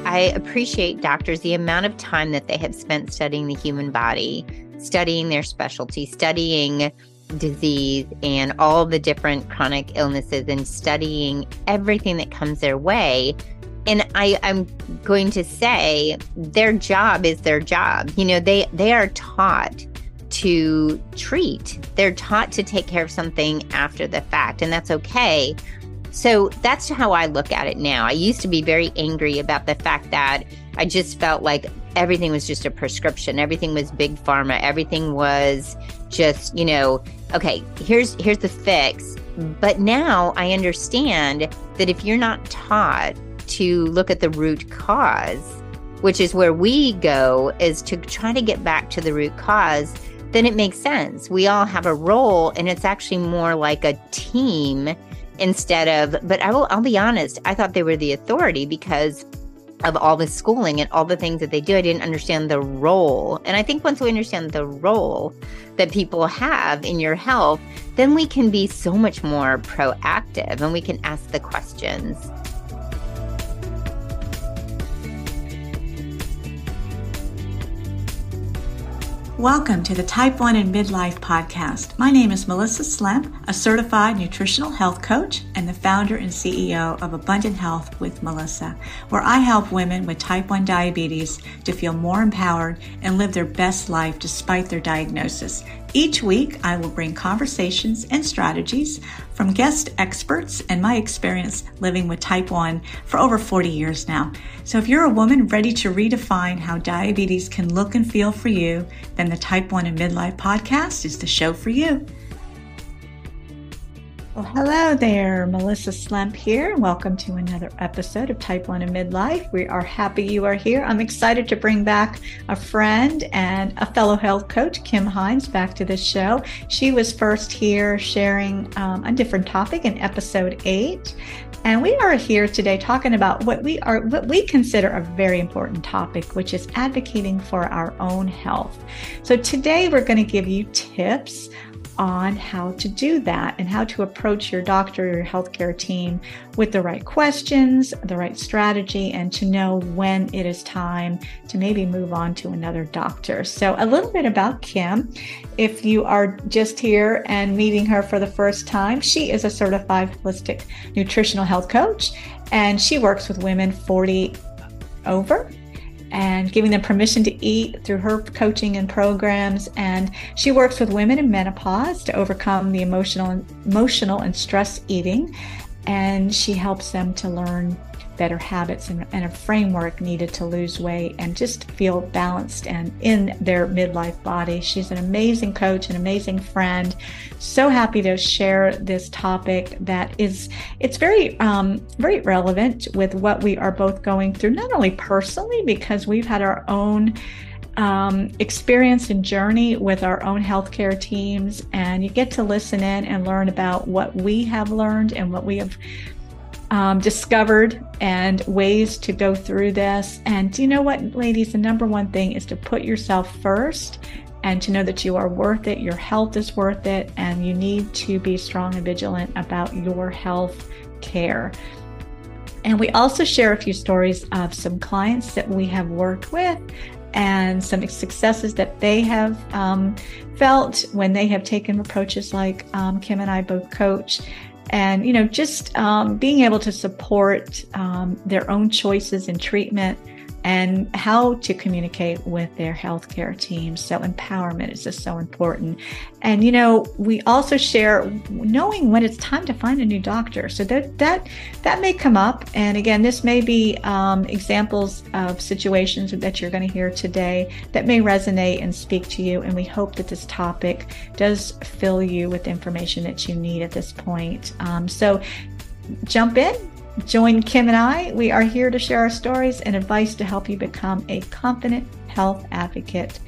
I appreciate doctors, the amount of time that they have spent studying the human body, studying their specialty, studying disease and all the different chronic illnesses, and studying everything that comes their way. And I'm going to say their job is their job. You know, they are taught to treat. They're taught to take care of something after the fact, and that's okay. So that's how I look at it now. I used to be very angry about the fact that I just felt like everything was just a prescription. Everything was big pharma. Everything was just, okay, here's the fix. But now I understand that if you're not taught to look at the root cause, which is where we go, is to try to get back to the root cause, then it makes sense. We all have a role, and it's actually more like a team instead of, but I'll be honest, I thought they were the authority because of all the schooling and all the things that they do. I didn't understand the role. And I think once we understand the role that people have in your health, then we can be so much more proactive and we can ask the questions. Welcome to the Type 1 and Midlife podcast. My name is Melissa Slemp, a certified nutritional health coach and the founder and CEO of Abundant Health with Melissa, where I help women with type 1 diabetes to feel more empowered and live their best life despite their diagnosis. Each week, I will bring conversations and strategies from guest experts and my experience living with type 1 for over 40 years now. So if you're a woman ready to redefine how diabetes can look and feel for you, then the Type 1 and Midlife podcast is the show for you. Well, hello there, Melissa Slemp here. Welcome to another episode of Type 1 and Midlife. We are happy you are here. I'm excited to bring back a friend and a fellow health coach, Kim Hynes, back to this show. She was first here sharing a different topic in episode 8. And we are here today talking about what we consider a very important topic, which is advocating for our own health. So today we're going to give you tips on how to do that and how to approach your doctor or your healthcare team with the right questions, the right strategy, and to know when it is time to maybe move on to another doctor. So a little bit about Kim. If you are just here and meeting her for the first time, she is a certified holistic nutritional health coach, and she works with women 40 over and giving them permission to eat through her coaching and programs. And she works with women in menopause to overcome the emotional and stress eating. And she helps them to learn better habits and a framework needed to lose weight and just feel balanced and in their midlife body. She's an amazing coach, an amazing friend. So happy to share this topic it's very relevant with what we are both going through, not only personally, because we've had our own experience and journey with our own healthcare teams, and you get to listen in and learn about what we have learned and what we have discovered and ways to go through this. And you know what, ladies, the number one thing is to put yourself first and to know that you are worth it, your health is worth it, and you need to be strong and vigilant about your health care. And we also share a few stories of some clients that we have worked with and some successes that they have felt when they have taken approaches like Kim and I both coach. And, just being able to support their own choices in treatment and how to communicate with their healthcare team. So empowerment is just so important. And, we also share knowing when it's time to find a new doctor. So that may come up. And again, this may be examples of situations that you're going to hear today that may resonate and speak to you. And we hope that this topic does fill you with information that you need at this point. So jump in. Join Kim and I. We are here to share our stories and advice to help you become a confident health advocate.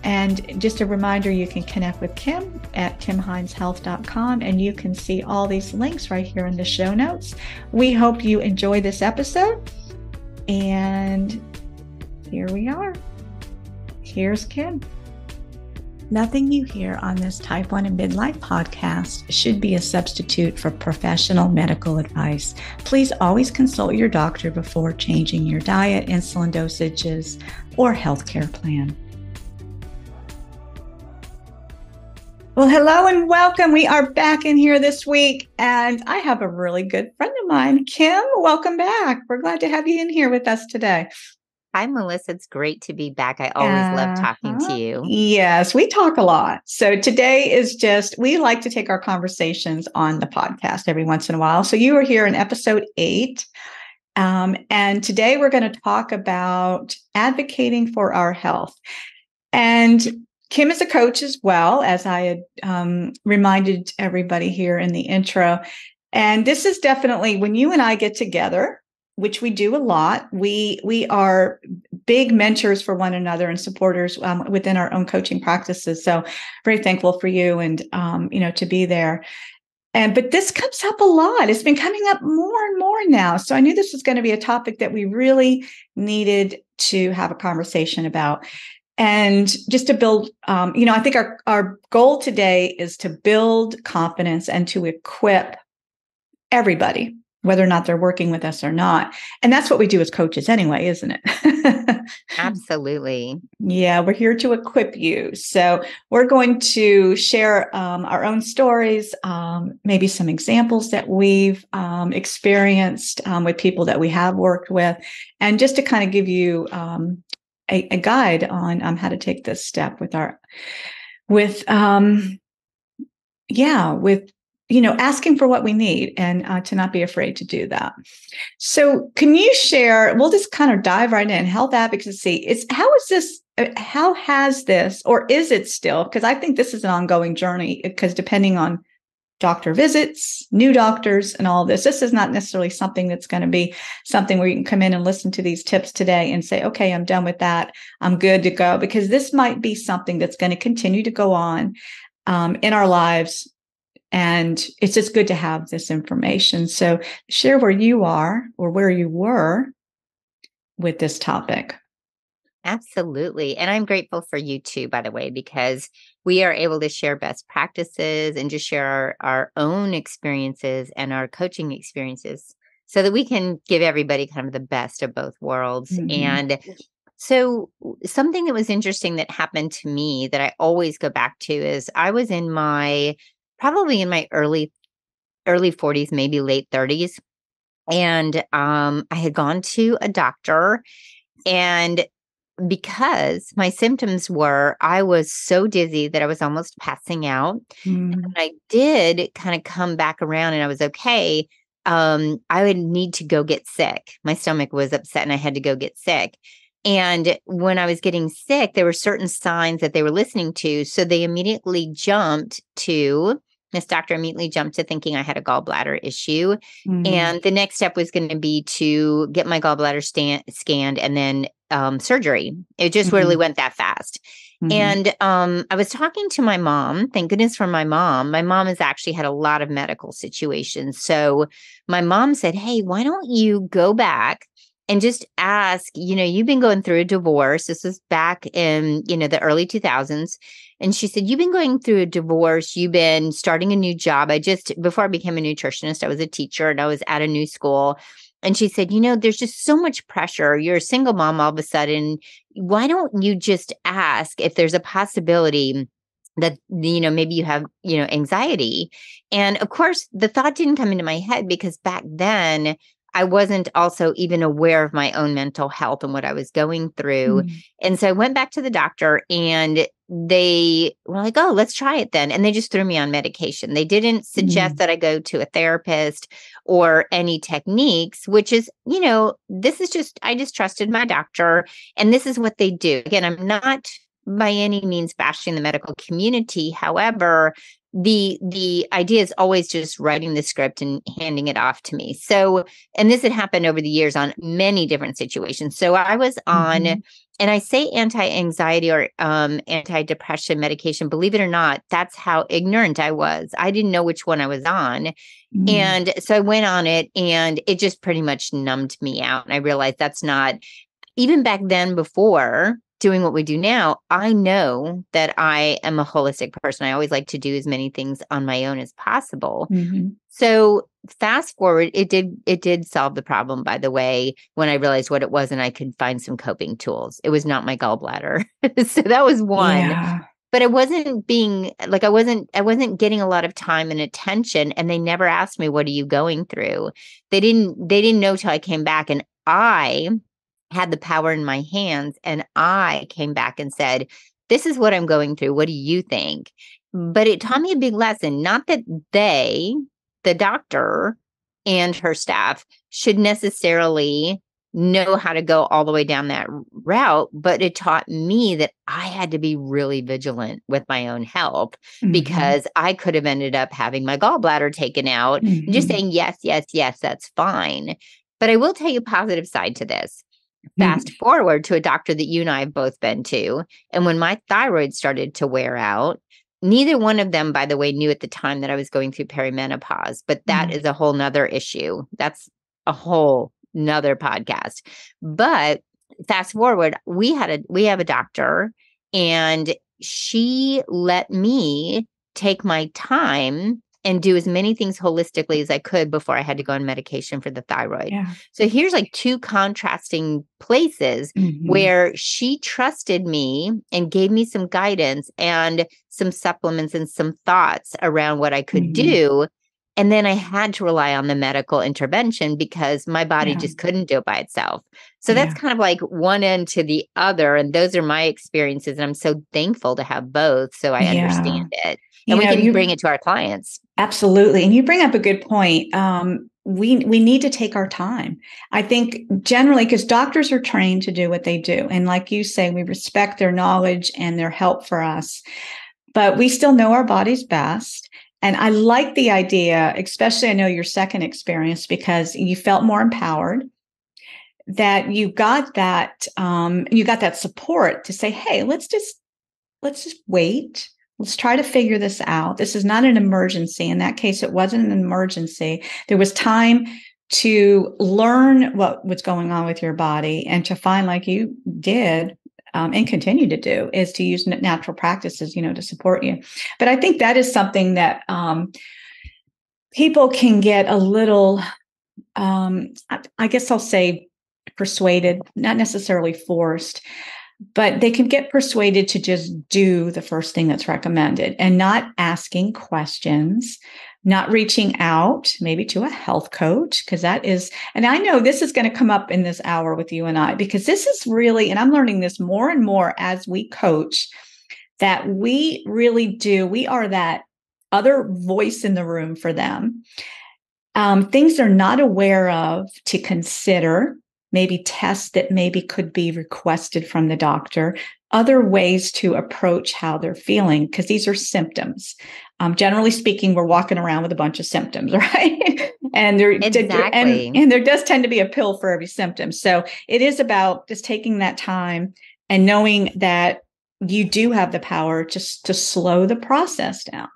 And just a reminder, you can connect with Kim at kimhineshealth.com, and you can see all these links right here in the show notes. We hope you enjoy this episode. And here we are. Here's Kim. Nothing you hear on this Type 1 and Midlife podcast should be a substitute for professional medical advice. Please always consult your doctor before changing your diet, insulin dosages, or healthcare plan. Well, hello and welcome. We are back in here this week, and I have a really good friend of mine, Kim. Welcome back. We're glad to have you in here with us today. Hi, Melissa. It's great to be back. I always love talking to you. Yes, we talk a lot. So today is we like to take our conversations on the podcast every once in a while. So you are here in episode 8. And today we're going to talk about advocating for our health. And Kim is a coach as well, as I had reminded everybody here in the intro. And this is definitely when you and I get together, which we do a lot. We are big mentors for one another and supporters within our own coaching practices. So very thankful for you and, to be there. But this comes up a lot. It's been coming up more and more now. So I knew this was going to be a topic that we really needed to have a conversation about. And just to build, I think our goal today is to build confidence and to equip everybody, whether or not they're working with us or not. And that's what we do as coaches anyway, isn't it? Absolutely. Yeah, we're here to equip you. So we're going to share our own stories, maybe some examples that we've experienced with people that we have worked with, and just to kind of give you a guide on how to take this step asking for what we need and to not be afraid to do that. So can you share, we'll just kind of dive right in. Health advocacy how has this, or is it still? Because I think this is an ongoing journey, because depending on doctor visits, new doctors, and all this is not necessarily something that's going to be something where you can come in and listen to these tips today and say, okay, I'm done with that. I'm good to go, because this might be something that's going to continue to go on in our lives. And it's just good to have this information. So share where you are or where you were with this topic. Absolutely. And I'm grateful for you too, by the way, because we are able to share best practices and just share our own experiences and our coaching experiences so that we can give everybody kind of the best of both worlds. Mm-hmm. And so something that was interesting that happened to me that I always go back to is I was probably in my early 40s, maybe late 30s. And I had gone to a doctor, and because my symptoms were, I was so dizzy that I was almost passing out. Mm. And I did kind of come back around and I was okay. I would need to go get sick. My stomach was upset and I had to go get sick. And when I was getting sick, there were certain signs that they were listening to. So this doctor immediately jumped to thinking I had a gallbladder issue. Mm. And the next step was going to be to get my gallbladder scanned and then surgery. It just really went that fast. Mm-hmm. And I was talking to my mom. Thank goodness for my mom. My mom has actually had a lot of medical situations. So my mom said, hey, why don't you go back and just ask, you've been going through a divorce. This was back in, the early 2000s. And she said, you've been going through a divorce. You've been starting a new job. Before I became a nutritionist, I was a teacher and I was at a new school. And she said, there's just so much pressure. You're a single mom all of a sudden. Why don't you just ask if there's a possibility that, maybe you have, anxiety? And of course, the thought didn't come into my head because back then I wasn't also even aware of my own mental health and what I was going through. Mm. And so I went back to the doctor and they were like, oh, let's try it then. And they just threw me on medication. They didn't suggest that I go to a therapist or any techniques, which is, I just trusted my doctor and this is what they do. Again, I'm not by any means bashing the medical community. However, the idea is always just writing the script and handing it off to me. So, and this had happened over the years on many different situations. So I was on, and I say anti-anxiety or anti-depression medication, believe it or not, that's how ignorant I was. I didn't know which one I was on. And so I went on it and it just pretty much numbed me out. And I realized that's not, even back then before doing what we do now, I know that I am a holistic person. I always like to do as many things on my own as possible. Mm-hmm. So fast forward, it did solve the problem, by the way, when I realized what it was and I could find some coping tools. It was not my gallbladder. So that was one. Yeah. But I wasn't being like I wasn't getting a lot of time and attention, and they never asked me, what are you going through? They didn't know till I came back, and I had the power in my hands, and I came back and said, this is what I'm going through. What do you think? But it taught me a big lesson, not that they, the doctor and her staff, should necessarily know how to go all the way down that route, but it taught me that I had to be really vigilant with my own health, because I could have ended up having my gallbladder taken out and just saying, yes, yes, yes, that's fine. But I will tell you a positive side to this. Fast forward to a doctor that you and I have both been to. And when my thyroid started to wear out, neither one of them, by the way, knew at the time that I was going through perimenopause, but that is a whole nother issue. That's a whole nother podcast. But fast forward, we have a doctor, and she let me take my time and do as many things holistically as I could before I had to go on medication for the thyroid. Yeah. So here's like two contrasting places where she trusted me and gave me some guidance and some supplements and some thoughts around what I could do. And then I had to rely on the medical intervention because my body just couldn't do it by itself. So that's kind of like one end to the other. And those are my experiences. And I'm so thankful to have both, so I understand it. And we can bring it to our clients. Absolutely. And you bring up a good point. We need to take our time. I think generally, because doctors are trained to do what they do. And like you say, we respect their knowledge and their help for us, but we still know our bodies best. And I like the idea, especially I know your second experience, because you felt more empowered, that you got that support to say, hey, let's just wait. Let's try to figure this out. This is not an emergency. In that case, it wasn't an emergency. There was time to learn what was going on with your body and to find, like you did, and continue to do, is to use natural practices, to support you. But I think that is something that people can get a little, I guess I'll say persuaded, not necessarily forced, but they can get persuaded to just do the first thing that's recommended and not asking questions, not reaching out maybe to a health coach, because that is, and I know this is going to come up in this hour with you and I, because this is really, and I'm learning this more and more as we coach, that we really do, we are that other voice in the room for them. Things they're not aware of to consider, maybe tests that maybe could be requested from the doctor, other ways to approach how they're feeling, because these are symptoms. Generally speaking, we're walking around with a bunch of symptoms, right? And there and there does tend to be a pill for every symptom. So it is about just taking that time and knowing that you do have the power just to slow the process down.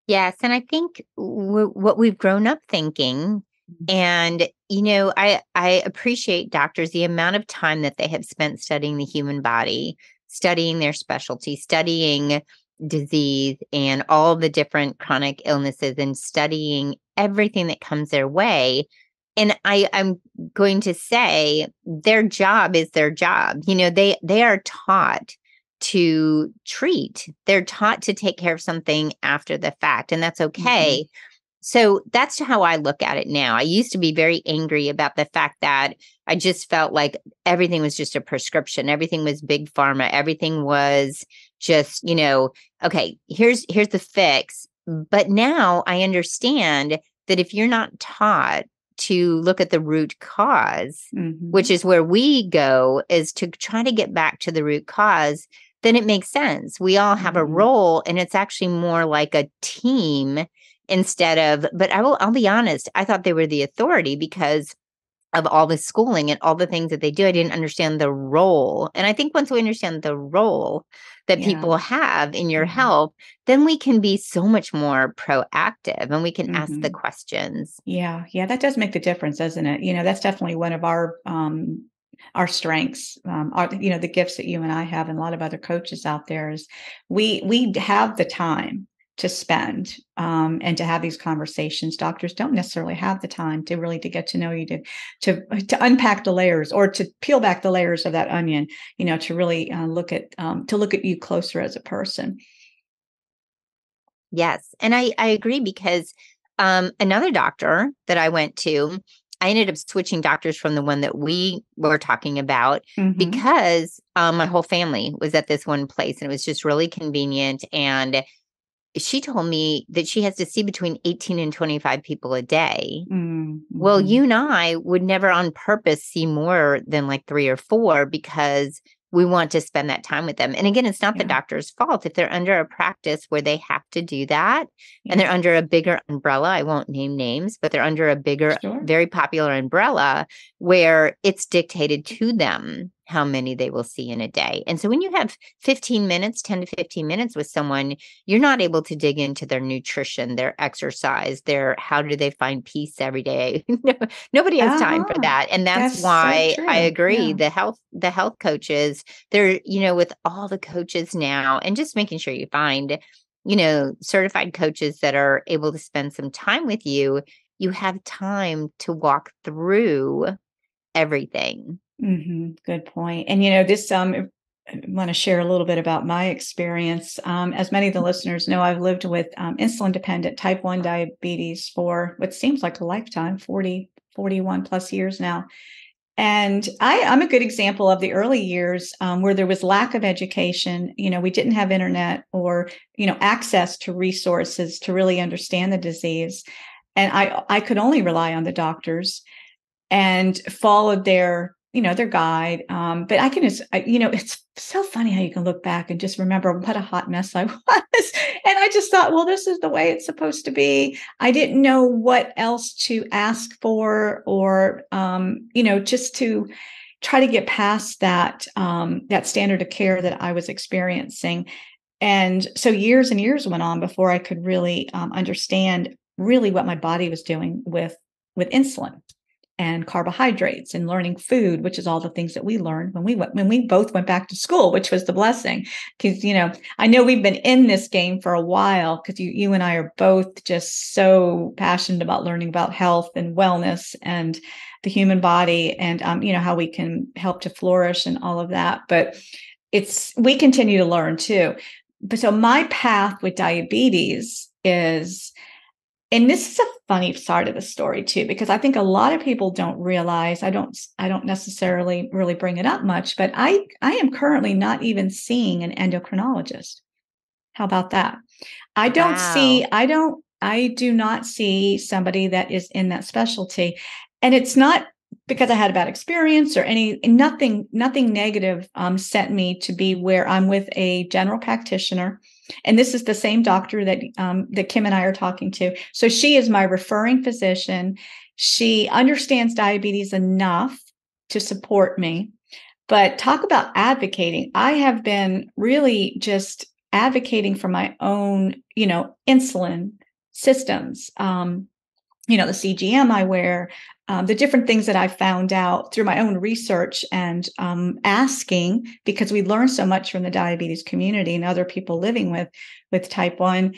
Yes. And I think what we've grown up thinking, and, I appreciate doctors, the amount of time that they have spent studying the human body, studying their specialty, studying disease and all the different chronic illnesses, and studying everything that comes their way. And I'm going to say their job is their job. They are taught to treat. They're taught to take care of something after the fact, and that's okay. So that's how I look at it now. I used to be very angry about the fact that I just felt like everything was just a prescription. Everything was big pharma. Everything was just, okay, here's the fix. But now I understand that if you're not taught to look at the root cause, which is where we go, is to try to get back to the root cause, then it makes sense. We all have a role, and it's actually more like a team instead of, but I'll be honest, I thought they were the authority because of all the schooling and all the things that they do. I didn't understand the role. And I think once we understand the role that people have in your health, then we can be so much more proactive and we can ask the questions. Yeah. That does make the difference, doesn't it? That's definitely one of our our strengths, the gifts that you and I have, and a lot of other coaches out there, is we have the time to spend and to have these conversations. Doctors don't necessarily have the time to get to know you, to unpack the layers, or to peel back the layers of that onion, to really look at you closer as a person. Yes. And I agree, because another doctor that I went to, I ended up switching doctors from the one that we were talking about, Mm-hmm. because my whole family was at this one place, and it was just really convenient. And she told me that she has to see between 18 and 25 people a day. Mm-hmm. Well, you and I would never on purpose see more than like 3 or 4, because we want to spend that time with them. And again, it's not the doctor's fault if they're under a practice where they have to do that, and they're under a bigger umbrella. I won't name names, but they're under a bigger, very popular umbrella where it's dictated to them how many they will see in a day. And so when you have 15 minutes, 10 to 15 minutes with someone, you're not able to dig into their nutrition, their exercise, how do they find peace every day? Nobody has time for that. And that's why I agree. The health coaches, they're, with all the coaches now, and just making sure you find, certified coaches that are able to spend some time with you, you have time to walk through everything. Mm-hmm. Good point. And, this, I want to share a little bit about my experience. As many of the listeners know, I've lived with insulin-dependent type 1 diabetes for what seems like a lifetime, 41 plus years now. And I'm a good example of the early years where there was lack of education. We didn't have internet or, access to resources to really understand the disease. And I could only rely on the doctors and followed their guide. But I can just, it's so funny how you can look back and just remember what a hot mess I was. And I just thought, well, this is the way it's supposed to be. I didn't know what else to ask for, or, just to try to get past that standard of care that I was experiencing. And so years and years went on before I could really understand really what my body was doing with insulin and carbohydrates and learning food, which is all the things that we learned when we both went back to school, which was the blessing. Because, I know we've been in this game for a while, because you and I are both just so passionate about learning about health and wellness and the human body, and, how we can help to flourish and all of that. But we continue to learn too. But so my path with diabetes is, and this is a funny side of the story too, because I think a lot of people don't realize, I don't necessarily really bring it up much, but I am currently not even seeing an endocrinologist. How about that? I do not see somebody that is in that specialty. And it's not because I had a bad experience or nothing negative sent me to be where I'm with a general practitioner. And this is the same doctor that Kim and I are talking to. So she is my referring physician. She understands diabetes enough to support me. But talk about advocating. I have been really just advocating for my own, insulin systems. The CGM I wear, the different things that I found out through my own research and asking, because we learn so much from the diabetes community and other people living with type 1.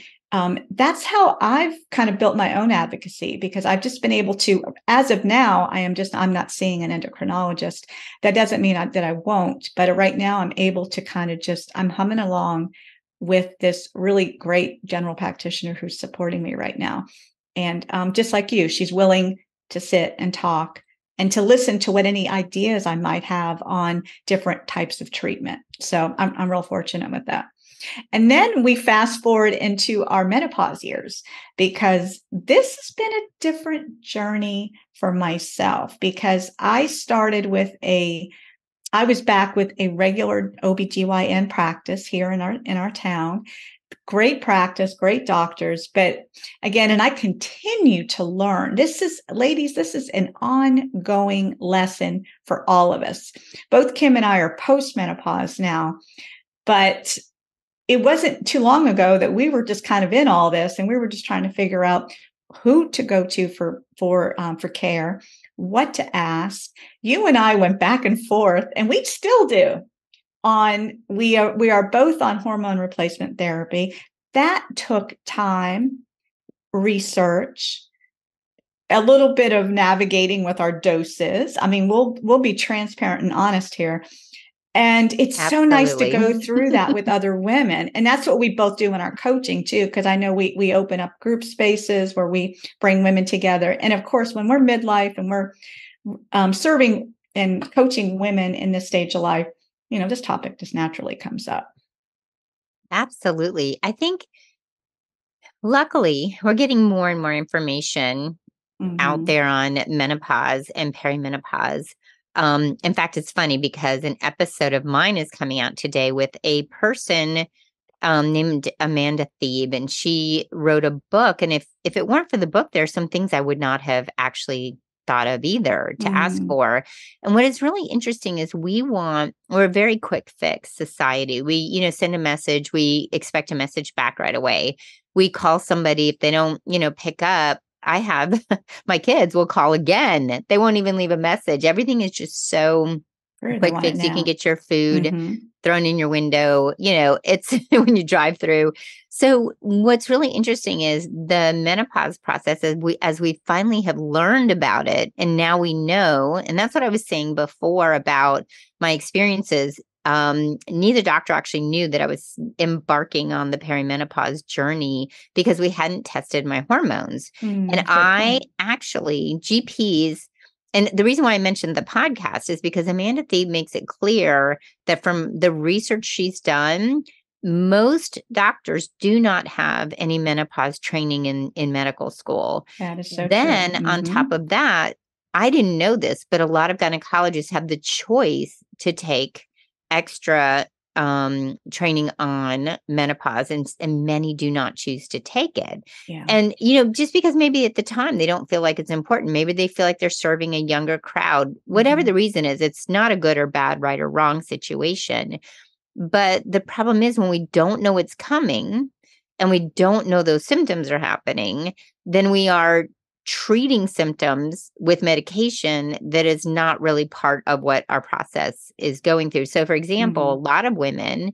That's how I've kind of built my own advocacy, because I've just been able to, as of now, I'm not seeing an endocrinologist. That doesn't mean that I won't, but right now I'm able to kind of I'm humming along with this really great general practitioner who's supporting me right now. And just like you, she's willing to sit and talk and to listen to what any ideas I might have on different types of treatment. So I'm real fortunate with that. And then we fast forward into our menopause years, because this has been a different journey for myself, because I was back with a regular OBGYN practice here in our town. Great practice, great doctors. But again, and I continue to learn. Ladies, this is an ongoing lesson for all of us. Both Kim and I are post-menopause now, but it wasn't too long ago that we were just kind of in all this, and we were just trying to figure out who to go to for care, what to ask. You and I went back and forth, and we still do. We are both on hormone replacement therapy. That took time, research, a little bit of navigating with our doses. I mean, we'll be transparent and honest here. And it's so nice to go through that with other women. And that's what we both do in our coaching too, because I know we open up group spaces where we bring women together. And of course, when we're midlife and we're serving and coaching women in this stage of life, this topic just naturally comes up. Absolutely. I think luckily we're getting more and more information out there on menopause and perimenopause. In fact, it's funny because an episode of mine is coming out today with a person named Amanda Thebe, and she wrote a book. And if it weren't for the book, there are some things I would not have actually thought of either to ask for. And what is really interesting is we're a very quick fix society. We, send a message, we expect a message back right away. We call somebody, if they don't, pick up, I have my kids will call again. They won't even leave a message. Everything is just so quick fix. You can get your food thrown in your window. It's when you drive through. So what's really interesting is the menopause process, as we finally have learned about it, and now we know, and that's what I was saying before about my experiences. Neither doctor actually knew that I was embarking on the perimenopause journey because we hadn't tested my hormones. And I actually, GPs, and the reason why I mentioned the podcast is because Amanda Thebe makes it clear that from the research she's done, most doctors do not have any menopause training in medical school. That is so then true. On top of that, I didn't know this, but a lot of gynecologists have the choice to take extra training on menopause, and many do not choose to take it. Yeah. And, just because maybe at the time they don't feel like it's important, maybe they feel like they're serving a younger crowd, whatever the reason is, it's not a good or bad, right or wrong situation. But the problem is when we don't know it's coming and we don't know those symptoms are happening, then we are treating symptoms with medication that is not really part of what our process is going through. So, for example, a lot of women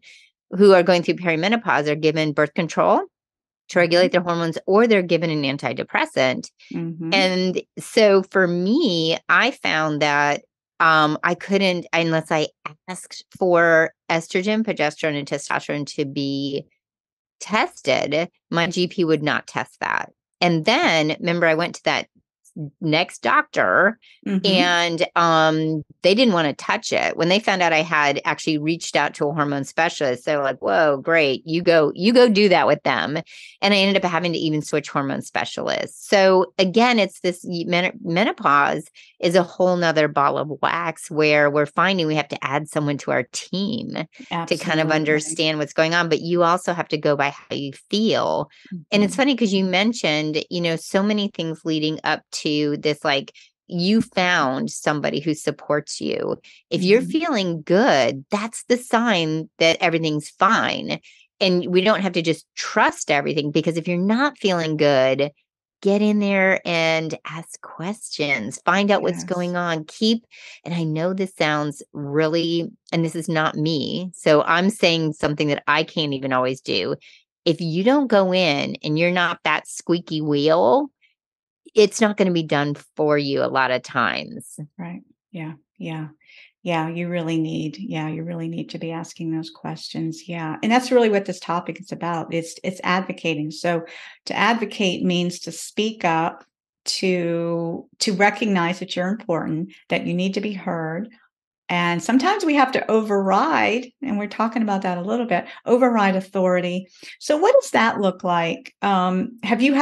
who are going through perimenopause are given birth control to regulate their hormones, or they're given an antidepressant. And so for me, I found that I couldn't, unless I asked for estrogen, progesterone, and testosterone to be tested, my GP would not test that. And then remember, I went to that next doctor and they didn't want to touch it. When they found out I had actually reached out to a hormone specialist, they're like, whoa, great. You go do that with them. And I ended up having to even switch hormone specialists. So again, it's this menopause is a whole nother ball of wax where we're finding we have to add someone to our team to kind of understand what's going on. But you also have to go by how you feel. And it's funny because you mentioned, so many things leading up to this, like you found somebody who supports you. If you're feeling good, that's the sign that everything's fine. And we don't have to just trust everything, because if you're not feeling good, get in there and ask questions, find out what's going on. And I know this sounds really, and this is not me, so I'm saying something that I can't even always do. If you don't go in and you're not that squeaky wheel, it's not going to be done for you a lot of times. Right. Yeah. You really need to be asking those questions. Yeah. And that's really what this topic is about. It's advocating. So to advocate means to speak up, to recognize that you're important, that you need to be heard. And sometimes we have to override, and we're talking about that a little bit, override authority. So what does that look like? If you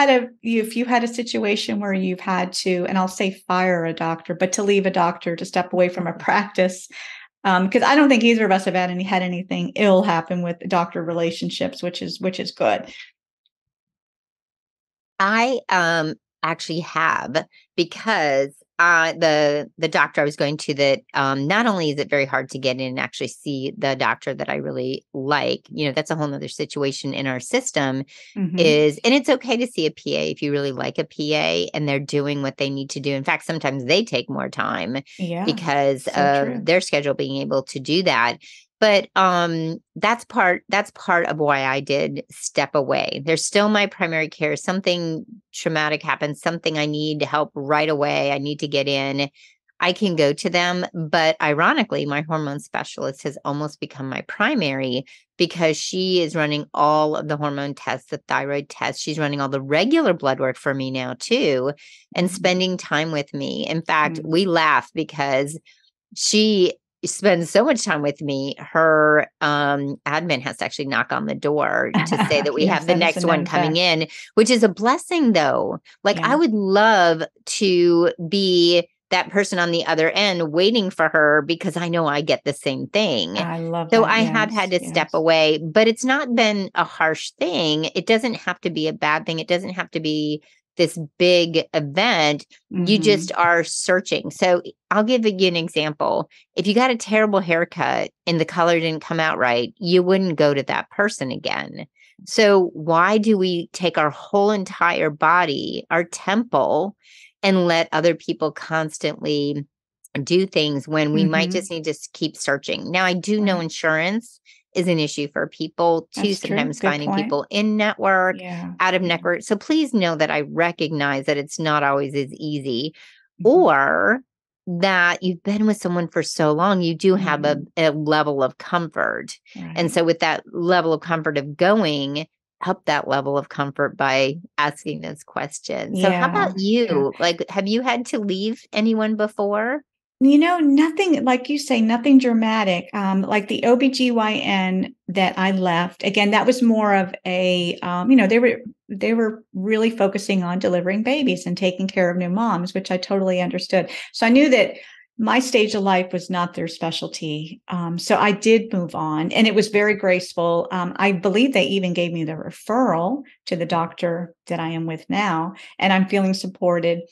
had a situation where you've had to, and I'll say fire a doctor, but to leave a doctor, to step away from a practice, because I don't think either of us have had anything ill happen with doctor relationships, which is good. I actually have, because the doctor I was going to, that not only is it very hard to get in and actually see the doctor that I really like, that's a whole nother situation in our system, Mm-hmm. and it's okay to see a PA if you really like a PA and they're doing what they need to do. In fact, sometimes they take more time Yeah. because So of true. their schedule being able to do that. But that's part of why I did step away. There's still my primary care. Something traumatic happens, something I need help right away. I need to get in. I can go to them. But ironically, my hormone specialist has almost become my primary because she is running all of the hormone tests, the thyroid tests. She's running all the regular blood work for me now too, and Mm-hmm. spending time with me. In fact, Mm. we laugh because she spends so much time with me. Her admin has to actually knock on the door to say that we Yes, have the that is a next one known coming fact. in, which is a blessing though. Like I Yeah. would love to be that person on the other end waiting for her because I know I get the same thing. I love So that. I have had Yes. to step Yes. away, but it's not been a harsh thing. It doesn't have to be a bad thing. It doesn't have to be this big event. You just Mm-hmm. are searching. So I'll give you an example. If you got a terrible haircut and the color didn't come out right, you wouldn't go to that person again. So why do we take our whole entire body, our temple, and let other people constantly do things when we might Mm-hmm. just need to keep searching? Now, I do know Right. insurance is an issue for people too, That's true. sometimes Good finding point. people in network, Yeah. out of Yeah. network. So please know that I recognize that it's not always as easy, Mm-hmm. or that you've been with someone for so long, you do have a, Mm-hmm. a level of comfort. And Right. so, with that level of comfort of going, help that level of comfort by asking those questions. So, how Yeah. about Yeah. you? Like, have you had to leave anyone before? Nothing, like you say, nothing dramatic. Like the OBGYN that I left, again, that was more of a, they were really focusing on delivering babies and taking care of new moms, which I totally understood. So I knew that my stage of life was not their specialty. So I did move on, and it was very graceful. I believe they even gave me the referral to the doctor that I am with now, and I'm feeling supported.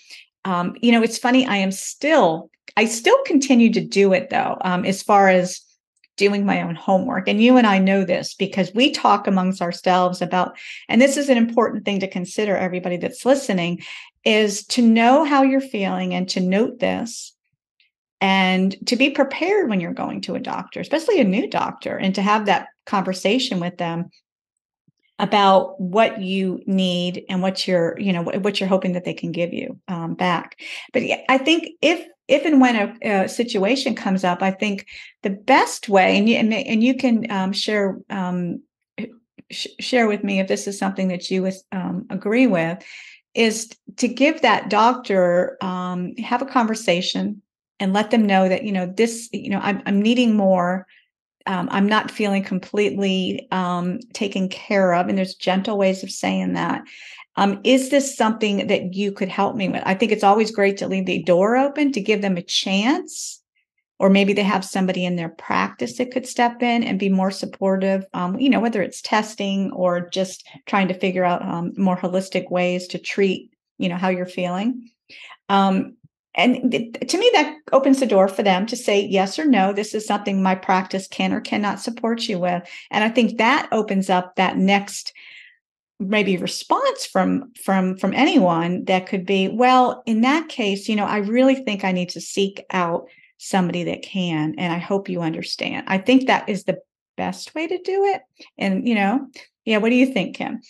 It's funny. I still continue to do it though, as far as doing my own homework. And you and I know this because we talk amongst ourselves about, and this is an important thing to consider, everybody that's listening, is to know how you're feeling and to note this and to be prepared when you're going to a doctor, especially a new doctor, and to have that conversation with them about what you need and what you're hoping that they can give you back. But yeah, I think if and when a situation comes up, I think the best way, and you can share with me if this is something that you agree with, is to give that doctor have a conversation and let them know that this I'm needing more. I'm not feeling completely taken care of. And there's gentle ways of saying that. Is this something that you could help me with? I think it's always great to leave the door open to give them a chance, or maybe they have somebody in their practice that could step in and be more supportive, whether it's testing or just trying to figure out more holistic ways to treat, how you're feeling. Um, and to me, that opens the door for them to say yes or no. This is something my practice can or cannot support you with. And I think that opens up that next maybe response from anyone that could be, well, in that case, I really think I need to seek out somebody that can. And I hope you understand. I think that is the best way to do it. And, yeah, what do you think, Kim?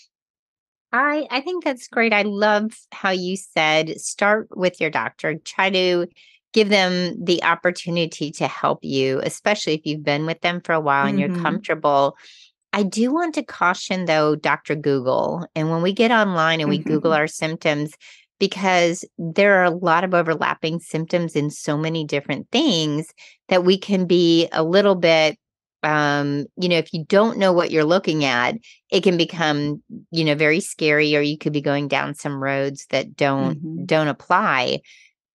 I think that's great. I love how you said start with your doctor. Try to give them the opportunity to help you, especially if you've been with them for a while and you're Mm-hmm. comfortable. I do want to caution though, Dr. Google. And when we get online and we Google our symptoms, because there are a lot of overlapping symptoms in so many different things, that we can be a little bit, if you don't know what you're looking at, it can become, very scary, or you could be going down some roads that don't Mm-hmm. don't apply.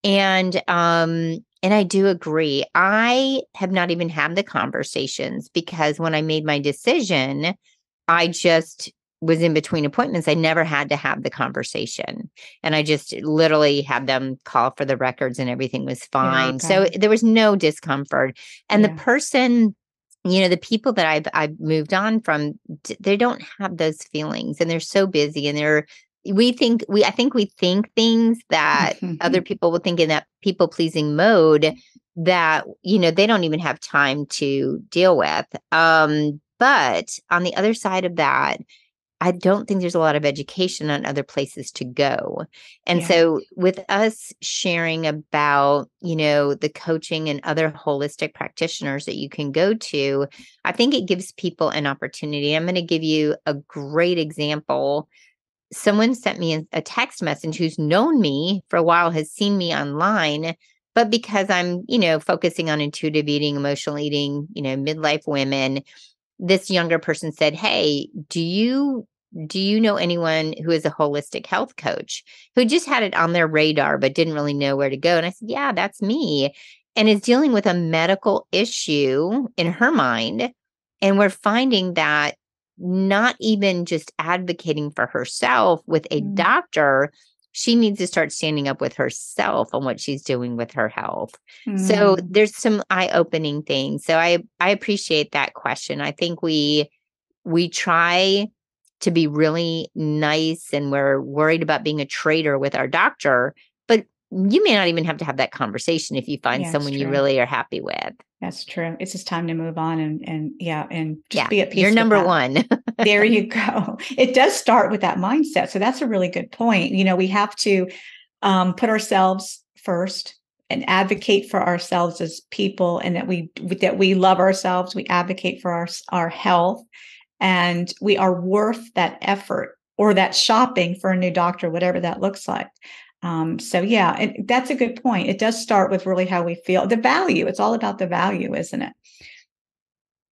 And I do agree. I have not even had the conversations because when I made my decision, I just was in between appointments, I never had to have the conversation. And I just literally had them call for the records and everything was There you fine. So go. there was no discomfort. And the Yeah. person, the people that I've moved on from, they don't have those feelings, and they're so busy, and I think we think things that other people would think in that people pleasing mode that, they don't even have time to deal with. But on the other side of that, I don't think there's a lot of education on other places to go. And Yeah. so with us sharing about, the coaching and other holistic practitioners that you can go to, I think it gives people an opportunity. I'm going to give you a great example. Someone sent me a text message who's known me for a while, has seen me online, but because I'm, focusing on intuitive eating, emotional eating, midlife women, this younger person said, "Hey, do you know anyone who is a holistic health coach who just had it on their radar but didn't really know where to go?" And I said, "Yeah, that's me." And is dealing with a medical issue in her mind. And we're finding that not even just advocating for herself with a Mm. doctor, she needs to start standing up with herself on what she's doing with her health. So Mm. there's some eye-opening things. So I appreciate that question. I think we try to be really nice, and we're worried about being a traitor with our doctor, but you may not even have to have that conversation if you find Yeah, it's someone you true. really are happy with. That's true. It's just time to move on and just Yeah, be at you're peace with number that. one. There you go. It does start with that mindset. So that's a really good point. We have to put ourselves first and advocate for ourselves as people, and that we love ourselves. We advocate for our health, and we are worth that effort or that shopping for a new doctor, whatever that looks like. So yeah, and that's a good point. It does start with really how we feel, the value. It's all about the value, isn't it?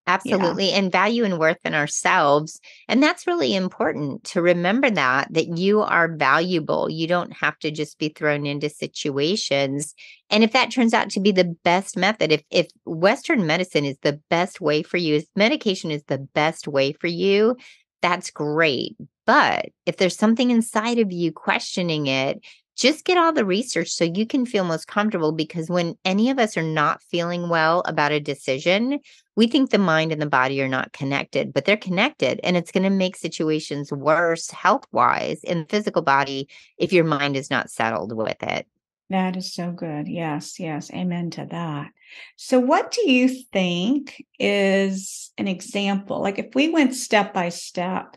Yeah. Absolutely. And value and worth in ourselves. And that's really important to remember that you are valuable. You don't have to just be thrown into situations. And if that turns out to be the best method, if Western medicine is the best way for you, if medication is the best way for you, that's great. But if there's something inside of you questioning it, just get all the research so you can feel most comfortable, because when any of us are not feeling well about a decision, we think the mind and the body are not connected, but they're connected, and it's going to make situations worse health-wise in the physical body if your mind is not settled with it. That is so good. Yes, yes. Amen to that. So, what do you think is an example? Like if we went step by step,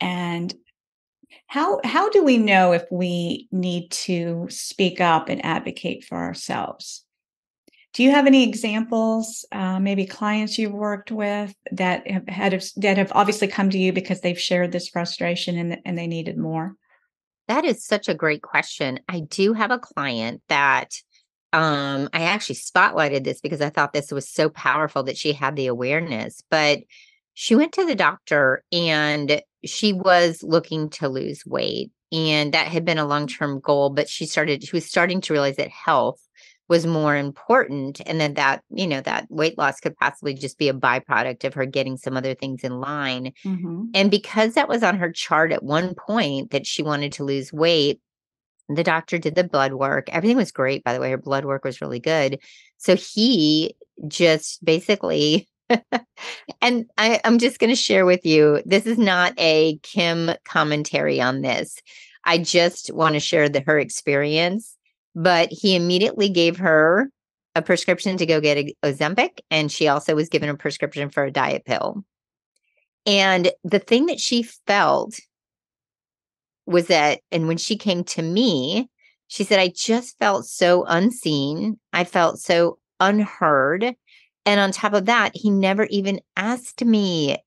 and how do we know if we need to speak up and advocate for ourselves? Do you have any examples, maybe clients you've worked with that have obviously come to you because they've shared this frustration and they needed more? That is such a great question. I do have a client that I actually spotlighted this because I thought this was so powerful that she had the awareness. But she went to the doctor and she was looking to lose weight. And that had been a long-term goal, but she was starting to realize that health was more important, and then that weight loss could possibly just be a byproduct of her getting some other things in line. Hmm. And because that was on her chart at one point that she wanted to lose weight, the doctor did the blood work. Everything was great, by the way. Her blood work was really good. So he just basically, and I'm just going to share with you, this is not a Kim commentary on this. I just want to share her experience. But he immediately gave her a prescription to go get Ozempic, and she also was given a prescription for a diet pill. And the thing that she felt was that, and when she came to me, she said, "I just felt so unseen. I felt so unheard. And on top of that, he never even asked me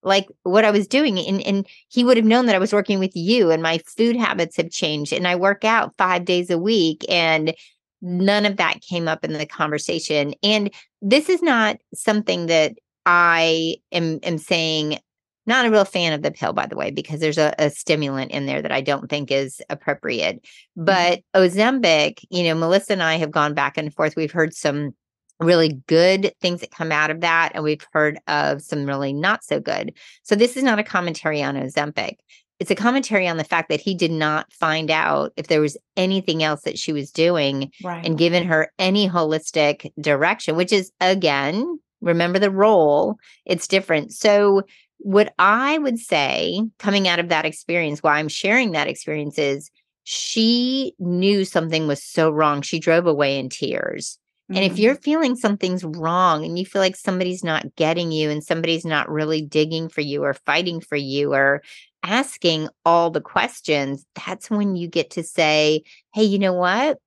like what I was doing. And he would have known that I was working with you, and my food habits have changed, and I work out 5 days a week. And none of that came up in the conversation." And this is not something that I am saying. Not a real fan of the pill, by the way, because there's a stimulant in there that I don't think is appropriate. Hmm. But Ozempic, Melissa and I have gone back and forth. We've heard some really good things that come out of that. And we've heard of some really not so good. So this is not a commentary on Ozempic. It's a commentary on the fact that he did not find out if there was anything else that she was doing Right. and given her any holistic direction, which is, again, remember the role, it's different. So what I would say coming out of that experience, why I'm sharing that experience is she knew something was so wrong. She drove away in tears. And if you're Mm. feeling something's wrong and you feel like somebody's not getting you and somebody's not really digging for you or fighting for you or asking all the questions, that's when you get to say, hey, you know what?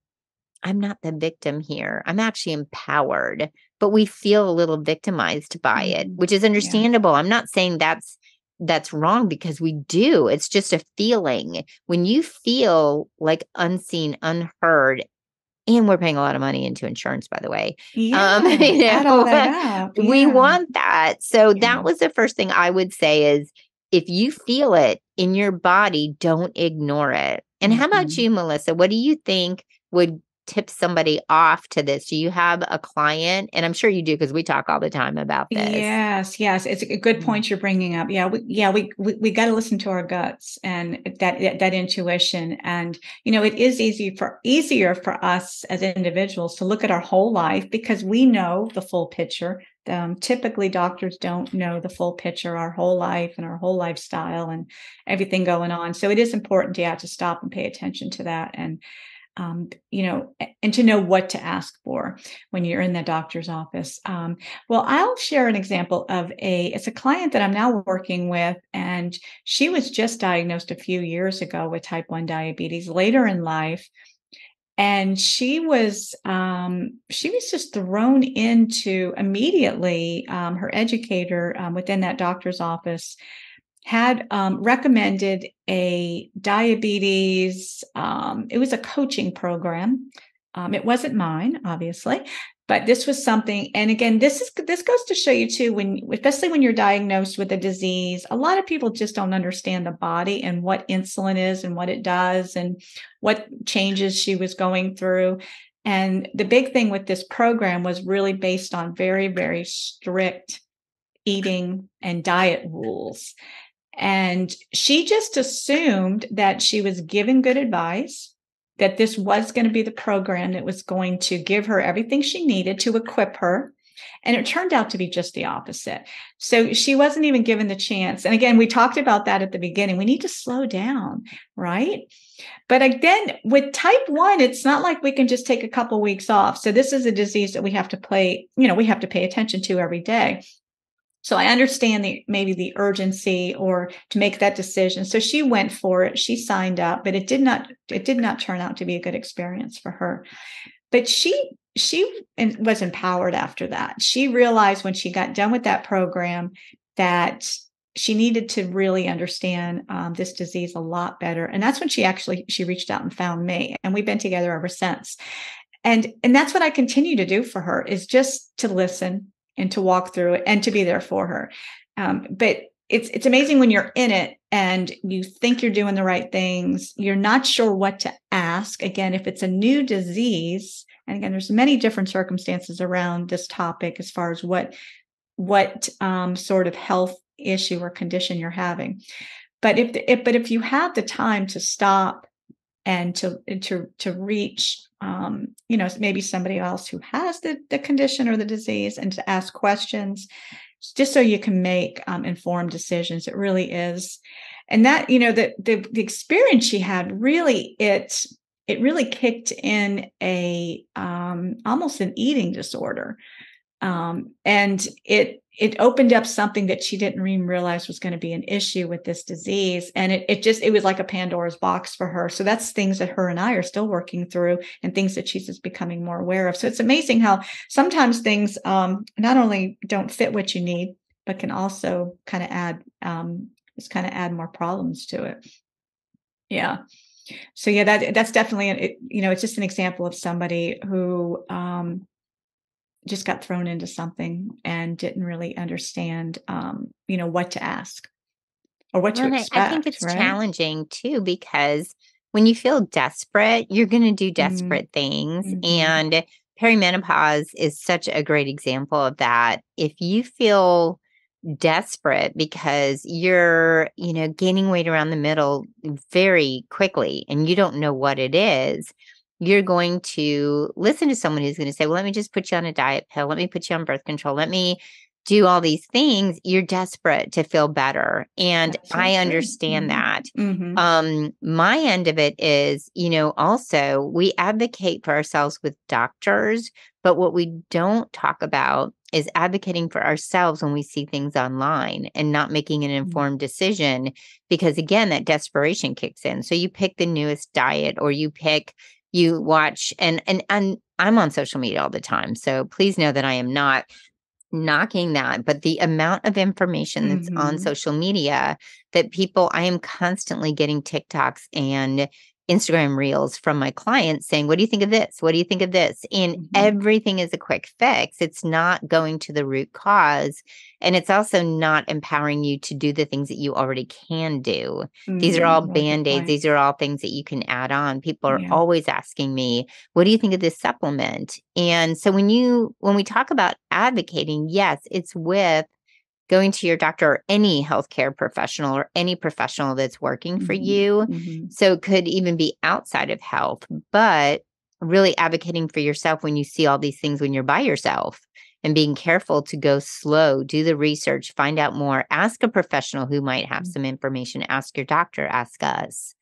I'm not the victim here. I'm actually empowered, but we feel a little victimized by it, Mm. which is Yeah. understandable. I'm not saying that's wrong because we do. It's just a feeling. When you feel like unseen, unheard, and we're paying a lot of money into insurance, by the way. Yeah. Add all that up. We Yeah. want that. So Yeah. that was the first thing I would say is if you feel it in your body, don't ignore it. And how about Mhm. you, Melissa? What do you think would tip somebody off to this? Do you have a client? And I'm sure you do because we talk all the time about this. Yes, yes, it's a good Mm. point you're bringing up. We got to listen to our guts and that intuition. And it is easier for us as individuals to look at our whole life because we know the full picture. Typically, doctors don't know the full picture, our whole life and our whole lifestyle and everything going on. So it is important to stop and pay attention to that and to know what to ask for when you're in the doctor's office. Well, I'll share an example of it's a client that I'm now working with, and she was just diagnosed a few years ago with type 1 diabetes later in life. And she was just thrown into immediately. Her educator within that doctor's office had recommended a diabetes. It was a coaching program. It wasn't mine, obviously, but this was something. And again, this goes to show you too, especially when you're diagnosed with a disease, a lot of people just don't understand the body and what insulin is and what it does and what changes she was going through. And the big thing with this program was really based on very, very strict eating and diet rules. And she just assumed that she was given good advice, that this was going to be the program that was going to give her everything she needed to equip her. And it turned out to be just the opposite. So she wasn't even given the chance. And again, we talked about that at the beginning. We need to slow down, right? But again, with type 1, it's not like we can just take a couple weeks off. So this is a disease that we have to pay attention to every day. So I understand maybe the urgency or to make that decision. So she went for it. She signed up, but it did not turn out to be a good experience for her. But she was empowered after that. She realized when she got done with that program that she needed to really understand this disease a lot better. And that's when she reached out and found me, and we've been together ever since. And that's what I continue to do for her is just to listen and to walk through it and to be there for her. But it's amazing when you're in it and you think you're doing the right things. You're not sure what to ask. Again, if it's a new disease, and again, there's many different circumstances around this topic as far as what sort of health issue or condition you're having. But if you have the time to stop and to reach maybe somebody else who has the condition or the disease and to ask questions just so you can make informed decisions. It really is. And that the experience she had really it really kicked in a almost an eating disorder. And it opened up something that she didn't even realize was going to be an issue with this disease. And it was like a Pandora's box for her. So that's things that her and I are still working through and things that she's just becoming more aware of. So it's amazing how sometimes things not only don't fit what you need, but can also kind of add more problems to it. Yeah. So yeah, that's definitely, it's just an example of somebody who, just got thrown into something and didn't really understand, what to ask or what Well, to and I think expect, it's right? challenging too, because when you feel desperate, you're going to do Mm, desperate things. mhm. And perimenopause is such a great example of that. If you feel desperate because you're, gaining weight around the middle very quickly and you don't know what it is, you're going to listen to someone who's going to say, well, let me just put you on a diet pill. Let me put you on birth control. Let me do all these things. You're desperate to feel better. And That's so I true. understand that. Mm-hmm. My end of it is, also we advocate for ourselves with doctors, but what we don't talk about is advocating for ourselves when we see things online and not making an informed decision, because again, that desperation kicks in. So you pick the newest diet, or you watch, and I'm on social media all the time. So please know that I am not knocking that, but the amount of information that's on Mm-hmm. social media that I am constantly getting TikToks and Instagram reels from my clients saying, what do you think of this? What do you think of this? And everything is a quick fix. It's not going to the root cause. And it's also not empowering you to do the things that you already can do. These are all Really good Band-Aids. point. These are all things that you can add on. People are Yeah. always asking me, what do you think of this supplement? And so when we talk about advocating, yes, it's with going to your doctor or any healthcare professional or any professional that's working for you. Mm-hmm. So it could even be outside of health, but really advocating for yourself when you see all these things when you're by yourself, and being careful to go slow, do the research, find out more, ask a professional who might have some information, ask your doctor, ask us.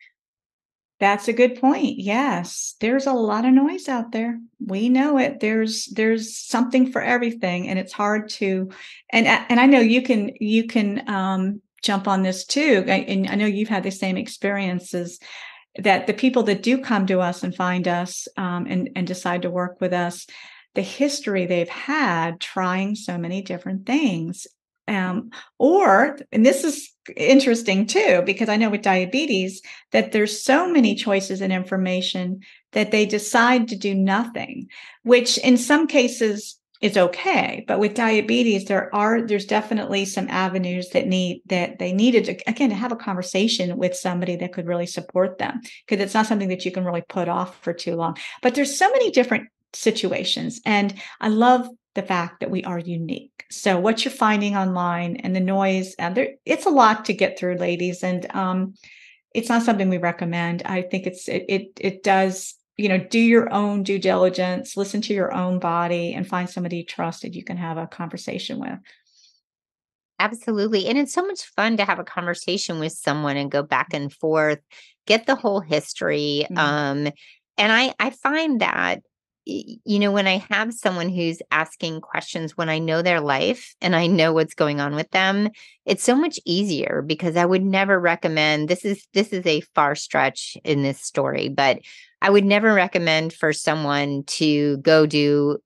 That's a good point. Yes, there's a lot of noise out there. We know it. There's something for everything, and it's hard to. And I know you can jump on this too. And I know you've had the same experiences, that the people that do come to us and find us, and decide to work with us, the history they've had trying so many different things. And this is interesting too, because I know with diabetes that there's so many choices and information that they decide to do nothing, which in some cases is okay. But with diabetes, there's definitely some avenues that they needed to, again, to have a conversation with somebody that could really support them, because it's not something that you can really put off for too long. But there's so many different situations, and I love the fact that we are unique. So what you're finding online and the noise, it's a lot to get through, ladies, and it's not something we recommend. I think it does, do your own due diligence, listen to your own body, and find somebody you trust that you can have a conversation with. Absolutely. And it's so much fun to have a conversation with someone and go back and forth, get the whole history. And I find that, when I have someone who's asking questions, when I know their life and I know what's going on with them, it's so much easier, because I would never recommend, this is a far stretch in this story, but I would never recommend for someone to go do,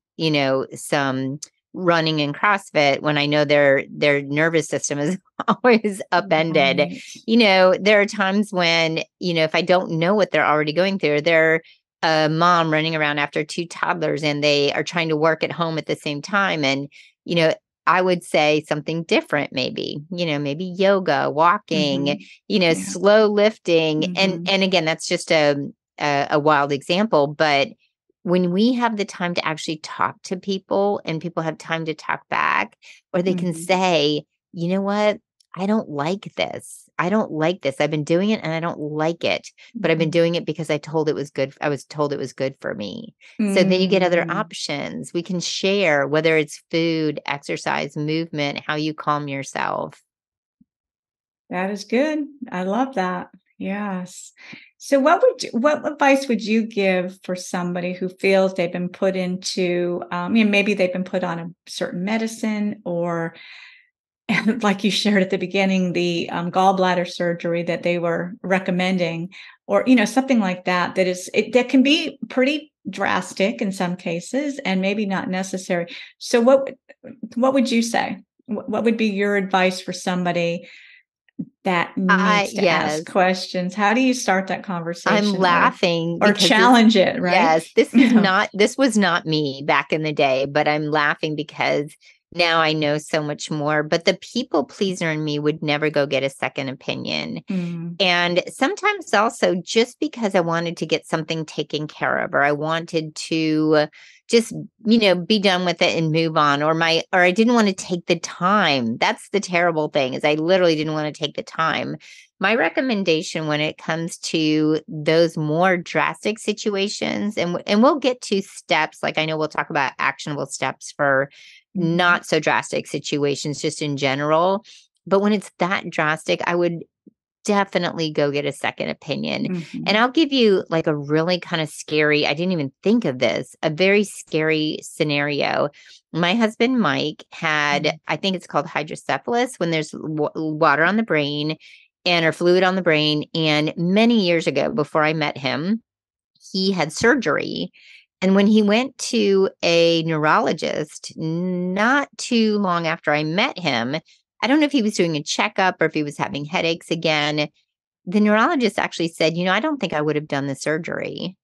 some running and CrossFit when I know their nervous system is always upended. Right. There are times when, if I don't know what they're already going through, they're a mom running around after two toddlers and they are trying to work at home at the same time. And, I would say something different, maybe, maybe yoga, walking, Yeah. slow lifting. And, Mhm. and again, that's just a wild example, but when we have the time to actually talk to people and people have time to talk back, or they can Mhm. say, you know what? I don't like this. I don't like this. I've been doing it and I don't like it, but I've been Mhm. doing it because I told it was good. I was told it was good for me. So then you get other Mm. options. We can share, whether it's food, exercise, movement, how you calm yourself. That is good. I love that. Yes. So what advice would you give for somebody who feels they've been put into, maybe they've been put on a certain medicine, or like you shared at the beginning, the gallbladder surgery that they were recommending, or something like that, that can be pretty drastic in some cases and maybe not necessary. So what would you say? What would be your advice for somebody that needs to ask Yes. questions? How do you start that I'm conversation, laughing or because this challenge it, right? yes, this was not me back in the day, but I'm laughing because now I know so much more. But the people pleaser in me would never go get a second opinion. Mm, And sometimes also just because I wanted to get something taken care of, or I wanted to just, be done with it and move on. Or I didn't want to take the time. That's the terrible thing, is I literally didn't want to take the time. My recommendation when it comes to those more drastic situations, and we'll get to steps, like I know we'll talk about actionable steps for not so drastic situations, just in general. But when it's that drastic, I would definitely go get a second opinion. And I'll give you like a really kind of scary, I didn't even think of this, a very scary scenario. My husband, Mike, had, I think it's called hydrocephalus, when there's water on the brain or fluid on the brain. And many years ago, before I met him, he had surgery. And when he went to a neurologist, not too long after I met him, I don't know if he was doing a checkup or if he was having headaches again. The neurologist actually said, I don't think I would have done the surgery.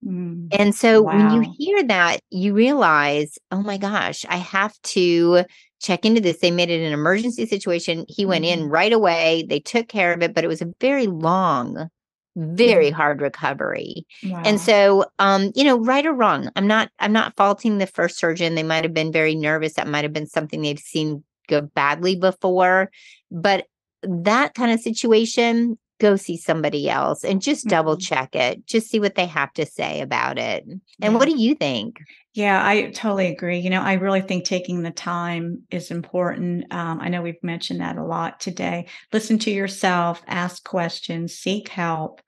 And so when you hear that, you realize, oh my gosh, I have to check into this. They made it an emergency situation. He went in right away. They took care of it, but it was a very long, very hard recovery. And so, right or wrong, I'm not faulting the first surgeon. They might have been very nervous. That might have been something they've seen go badly before, but that kind of situation, go see somebody else and just double check it. Just see what they have to say about it. And what do you think? Yeah, I totally agree. I really think taking the time is important. I know we've mentioned that a lot today. Listen to yourself, ask questions, seek help,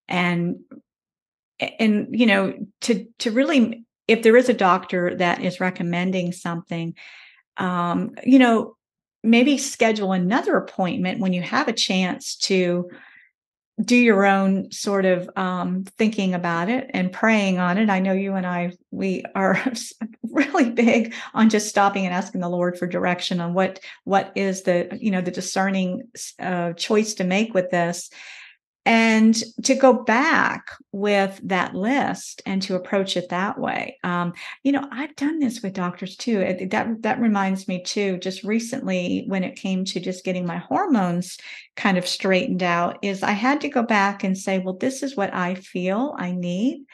and to really, if there is a doctor that is recommending something, maybe schedule another appointment when you have a chance to do your own sort of thinking about it and praying on it. I know you and we are really big on just stopping and asking the Lord for direction on what is the discerning choice to make with this. And to go back with that list and to approach it that way. I've done this with doctors too. That reminds me too, just recently when it came to just getting my hormones kind of straightened out, is I had to go back and say, well, this is what I feel I need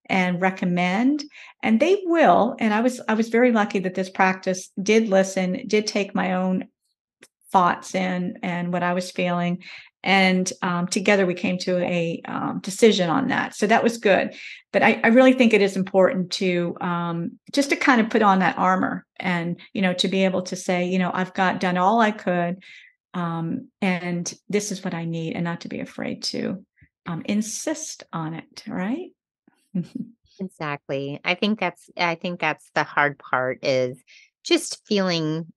and recommend. And they will. And I was very lucky that this practice did listen, did take my own thoughts in and what I was feeling. And together we came to a decision on that. So that was good. But I really think it is important to just to kind of put on that armor and, to be able to say, I've done all I could. And this is what I need, and not to be afraid to insist on it. Right. Exactly. I think that's the hard part, is just feeling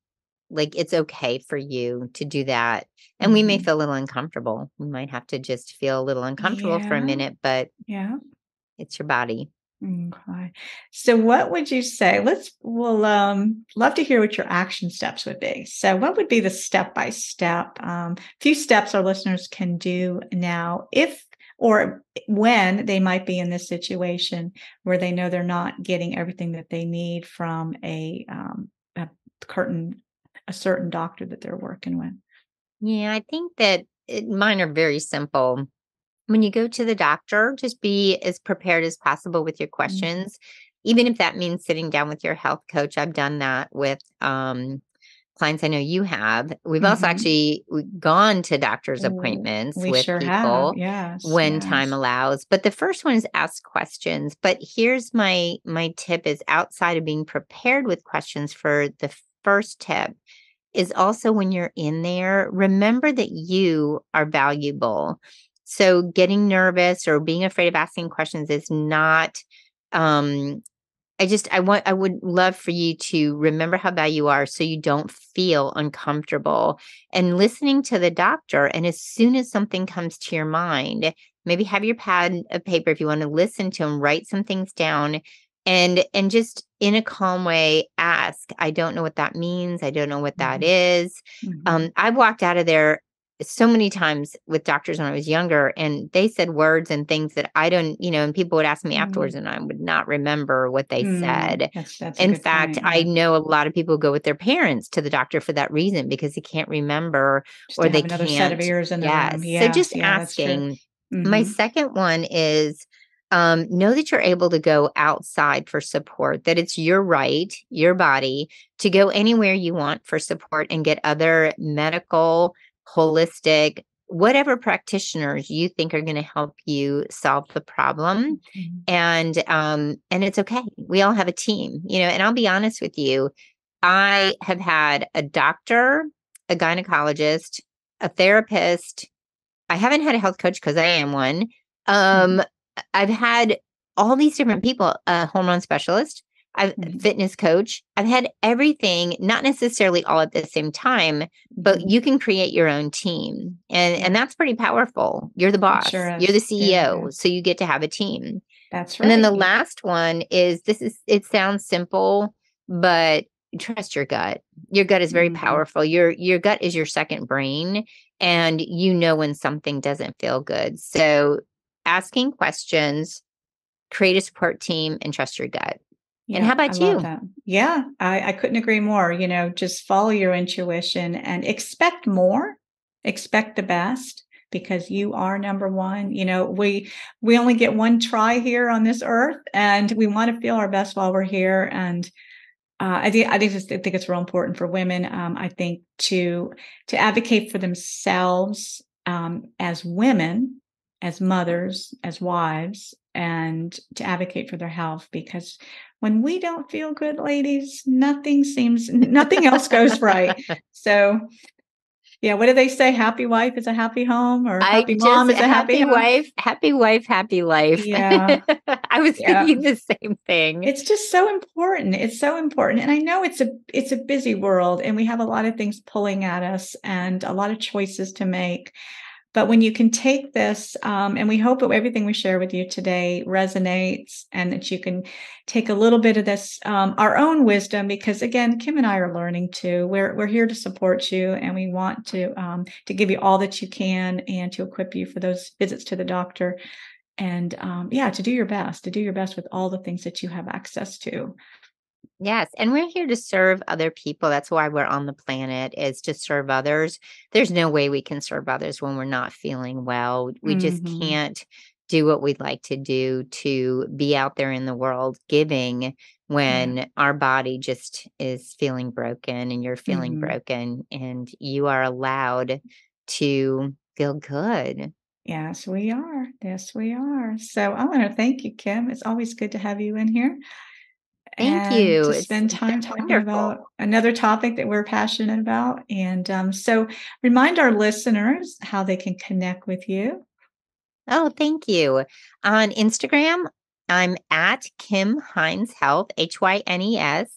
like it's okay for you to do that. And we may feel a little uncomfortable. We might have to just feel a little uncomfortable for a minute, but it's your body. Okay. So what would you say? We'll love to hear what your action steps would be. So what would be the step-by-step few steps our listeners can do now, if or when they might be in this situation where they know they're not getting everything that they need from a certain doctor that they're working with? Yeah, I think that mine are very simple. When you go to the doctor, just be as prepared as possible with your questions, even if that means sitting down with your health coach. I've done that with clients I know you have. We've also actually gone to doctor's appointments We with sure people have. Yes, when time allows. But the first one is ask questions. But here's my tip, is outside of being prepared with questions. For the first tip is also, when you're in there, remember that you are valuable. So getting nervous or being afraid of asking questions is not, I would love for you to remember how valuable you are, so you don't feel uncomfortable, and listening to the doctor. And as soon as something comes to your mind, maybe have your pad of paper, if you want to listen to them, write some things down, and just in a calm way ask, I don't know what that means. I don't know what that is. I've walked out of there so many times with doctors when I was younger, and they said words and things that I don't, and people would ask me afterwards, and I would not remember what they said. That's in fact, I know a lot of people go with their parents to the doctor for that reason, because they can't remember, just or to they have another set of can't. ears in the Yes. room. So just That's true. asking. My second one is, know that you're able to go outside for support, that it's your right, your body, to go anywhere you want for support and get other medical, holistic, whatever practitioners you think are going to help you solve the problem. Mhm. And it's okay. We all have a team, and I'll be honest with you. I have had a doctor, a gynecologist, a therapist. I haven't had a health coach because I am one. Mhm. I've had all these different people, a hormone specialist, I've Mhm. fitness coach. I've had everything, not necessarily all at the same time, but Mhm. you can create your own team. And Yeah, that's pretty powerful. You're the it sure boss. You're the is. Very CEO, good. so you get to have a team. That's And then right. the last one is it sounds simple, but trust your gut. Your gut is very Mhm. powerful. Your gut is your second brain, and you know when something doesn't feel good. So asking questions, create a support team, and trust your gut. And Yeah, how I about love you? that. Yeah, I couldn't agree more. Just follow your intuition and expect more, expect the best because you are number one. We only get one try here on this earth, and we want to feel our best while we're here. And I think it's real important for women. I think to advocate for themselves as women, as mothers, as wives, and to advocate for their health. Because when we don't feel good, ladies, nothing else goes right. So, yeah, what do they say? Happy wife is a happy home, or I happy just mom is a happy home. happy wife, happy life. Yeah, I was yeah. thinking the same thing. It's just so important. It's so important. And I know it's a busy world and we have a lot of things pulling at us and a lot of choices to make. But when you can take this, and we hope that everything we share with you today resonates and that you can take a little bit of this, our own wisdom, because again, Kim and I are learning too. We're here to support you and we want to give you all that you can and to equip you for those visits to the doctor and yeah, to do your best with all the things that you have access to. Yes, and we're here to serve other people. That's why we're on the planet, is to serve others. There's no way we can serve others when we're not feeling well. We just Hmm. can't do what we'd like to do to be out there in the world giving Yeah. when our body just is feeling broken and you're feeling Hmm. broken and you are allowed to feel good. Yes, we are. Yes, we are. So I want to thank you, Kim. It's always good to have you in here Thank and you. to It's spend been time talking about wonderful. another topic that we're passionate about. And so remind our listeners how they can connect with you. Oh, thank you. On Instagram, I'm at Kim Hynes Health, Hynes.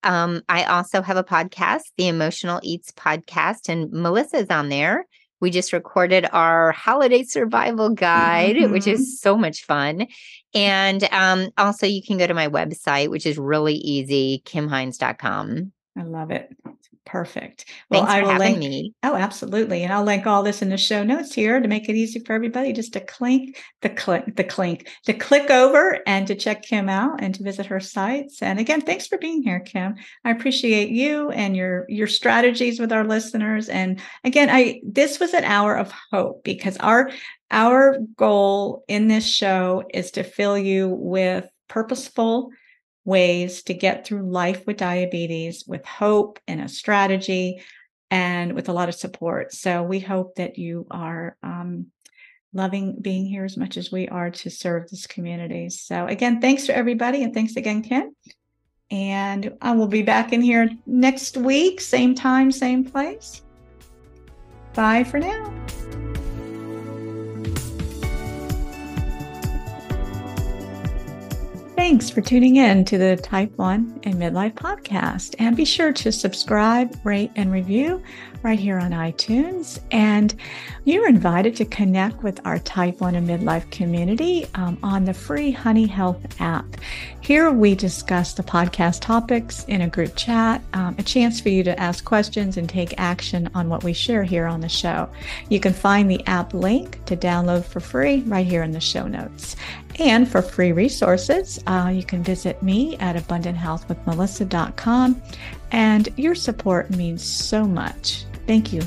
I also have a podcast, the Emotional Eats podcast, and Melissa's on there. We just recorded our holiday survival guide, which Hmm. is so much fun. And also, you can go to my website, which is really easy, kimhines.com. I love it. Perfect. Well, Thanks I for will having link. me. Oh, absolutely. And I'll link all this in the show notes here to make it easy for everybody just to to click over and to check Kim out and to visit her sites. And again, thanks for being here, Kim. I appreciate you and your strategies with our listeners. And again, this was an hour of hope because our goal in this show is to fill you with purposeful ways to get through life with diabetes with hope and a strategy and with a lot of support. So we hope that you are loving being here as much as we are to serve this community. So again, thanks for everybody. And thanks again, Ken. And I will be back in here next week, same time, same place. Bye for now. Thanks for tuning in to the Type 1 and Midlife podcast. And be sure to subscribe, rate, and review right here on iTunes. And you're invited to connect with our Type 1 and Midlife community on the free Honey Health app. Here we discuss the podcast topics in a group chat, a chance for you to ask questions and take action on what we share here on the show. You can find the app link to download for free right here in the show notes. And for free resources, you can visit me at abundanthealthwithmelissa.com. And your support means so much. Thank you.